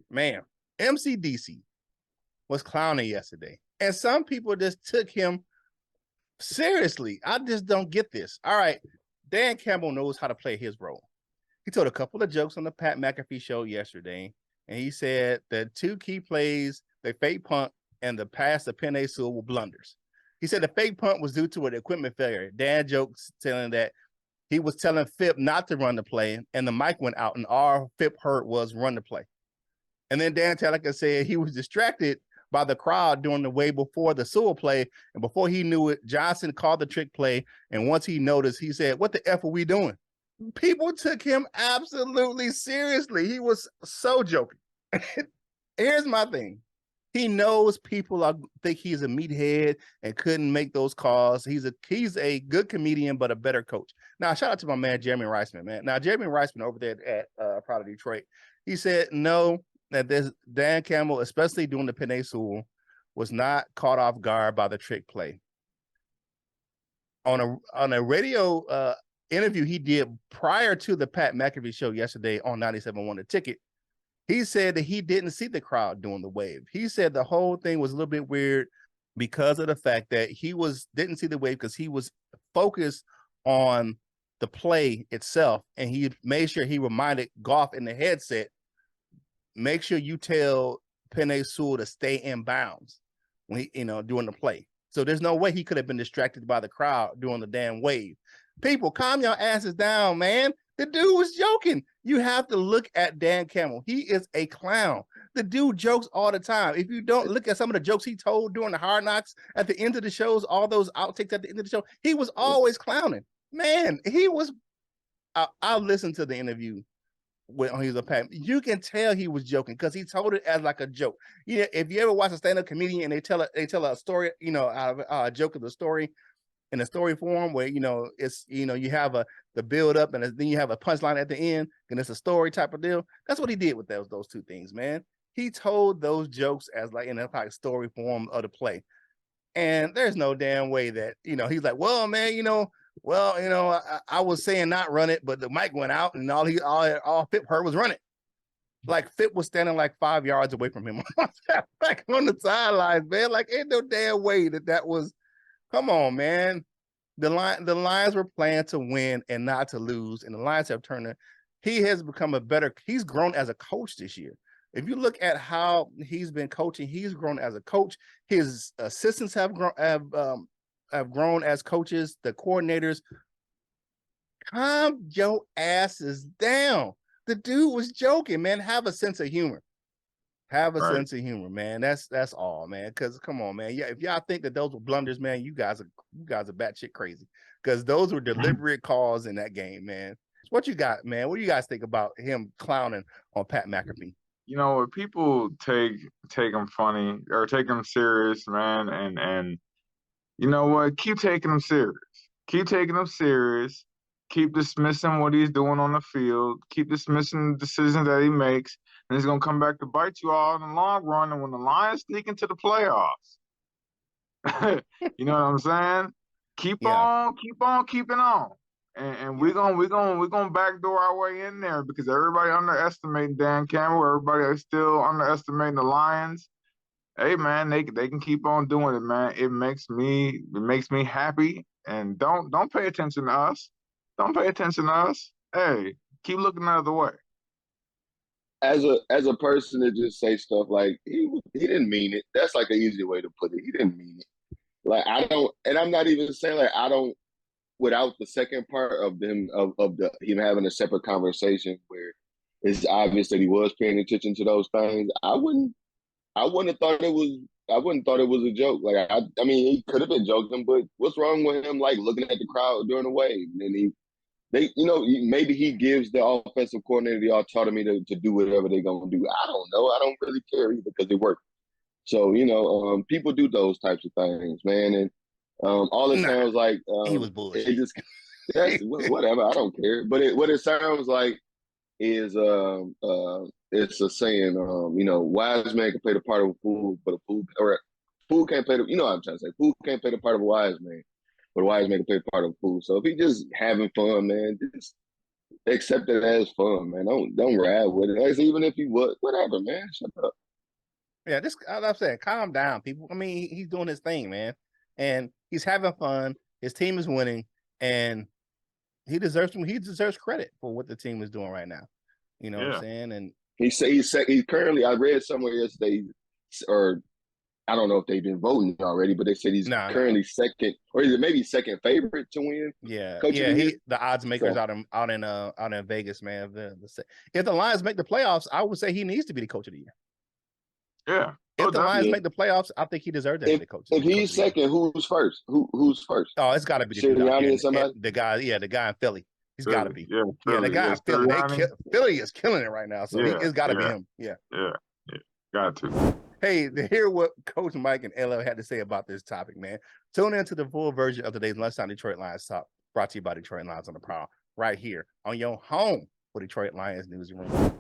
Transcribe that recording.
Man, MCDC was clowning yesterday, and some people just took him seriously. I just don't get this. All right, Dan Campbell knows how to play his role. He told a couple of jokes on the Pat McAfee show yesterday, and he said the two key plays, the fake punt and the pass to Penei Sewell, were blunders. He said the fake punt was due to an equipment failure. Dan jokes telling that he was telling Fip not to run the play, and the mic went out, and all Fip heard was run the play. And then Dan Telica said he was distracted by the crowd during the way before the Sewell play, and before he knew it, Johnson called the trick play, and once he noticed, he said, "What the F are we doing?" People took him absolutely seriously. He was so joking. Here's my thing. He knows people think he's a meathead and couldn't make those calls. He's a good comedian, but a better coach. Now, shout out to my man, Jeremy Reisman, man. Now, Jeremy Reisman over there at Proud of Detroit, he said no, that this Dan Campbell, especially doing the Penei Sewell, was not caught off guard by the trick play. On a radio interview he did prior to the Pat McAfee show yesterday on 97.1 The Ticket, he said that he didn't see the crowd doing the wave. He said the whole thing was a little bit weird because of the fact that he didn't see the wave because he was focused on the play itself, and he made sure he reminded Goff in the headset, make sure you tell Penei Sewell to stay in bounds when he, during the play. So there's no way he could have been distracted by the crowd doing the damn wave. People, calm your asses down, man. The dude was joking. You have to look at Dan Campbell. He is a clown. The dude jokes all the time. If you don't look at some of the jokes he told during the Hard Knocks at the end of the shows, all those outtakes at the end of the show, he was always clowning. Man, he was. I'll listen to the interview when he was a Pat. You can tell he was joking because he told it as like a joke. Yeah, if you ever watch a stand-up comedian and they tell a story, out of a joke of the story in a story form where it's you have the build up and then you have a punchline at the end and it's a story type of deal. That's what he did with those two things, man. He told those jokes as like in a like story form of the play, and there's no damn way that he's like, well, man, I was saying not run it, but the mic went out and all Fip heard was run it. Like Fip was standing like 5 yards away from him back on the sidelines, man. Like ain't no damn way that was. Come on, man. The Lions were playing to win and not to lose, and the Lions have turned. He has become he's grown as a coach this year. If you look at how he's been coaching, he's grown as a coach. His assistants have grown as coaches. The coordinators, calm your asses down. The dude was joking, man. Have a sense of humor. Have a sense of humor, man. That's all, man. Because come on, man. Yeah, if y'all think that those were blunders, man, you guys are batshit crazy. Because those were deliberate calls in that game, man. What you got, man? What do you guys think about him clowning on Pat McAfee? If people take him funny or take him serious, man, and you know what? Keep taking him serious. Keep taking him serious. Keep dismissing what he's doing on the field. Keep dismissing the decisions that he makes. And it's going to come back to bite you all in the long run. And when the Lions sneak into the playoffs, you know what I'm saying? Keep on keeping on. And we're gonna backdoor our way in there because everybody underestimating Dan Campbell. Everybody is still underestimating the Lions. Hey man, they can keep on doing it, man. It makes me happy. And don't pay attention to us. Don't pay attention to us. Hey, keep looking the other way. As a person to just say stuff like he didn't mean it. That's like an easy way to put it. He didn't mean it. Like I don't, and I'm not even saying like I don't. Without the second part of him him having a separate conversation where it's obvious that he was paying attention to those things, I wouldn't have thought it was. I wouldn't thought it was a joke. Like I mean, he could have been joking, but what's wrong with him? Like looking at the crowd during the wave, and maybe he gives the offensive coordinator the autonomy to do whatever they're gonna do. I don't know. I don't really care either because it worked. So people do those types of things, man, and all it sounds like he was bullshit. It just whatever. I don't care. But what it sounds like is it's a saying. Wise man can play the part of a fool, but a fool can't play the. You know what I'm trying to say? Fool can't play the part of a wise man. But a wise man can play part of a fool. So if he just having fun, man, just accept it as fun, man. Don't ride with it. Like, even if you would, whatever, man. Shut up. Yeah, just I'm saying, calm down, people. I mean, he's doing his thing, man, and he's having fun. His team is winning, and he deserves credit for what the team is doing right now. You know what I'm saying? And he's currently. I read somewhere yesterday, or I don't know if they've been voting already, but they said he's currently second, or is it maybe second favorite to win? Yeah, the odds makers out in Vegas, man. If the Lions make the playoffs, I would say he needs to be the coach of the year. Yeah. If the Lions make the playoffs, I think he deserves that to be the coach. If he's second, who's first? Who's first? Oh, it's got to be the guy in Philly. He's got to be. Yeah, the guy in Philly. Philly is killing it right now, so it's got to be him. Yeah, got to. Hey, to hear what Coach Mike and LL had to say about this topic, man, tune into the full version of today's Lunchtime Detroit Lions Talk, brought to you by Detroit Lions on the Prowl, right here on your home for Detroit Lions Newsroom.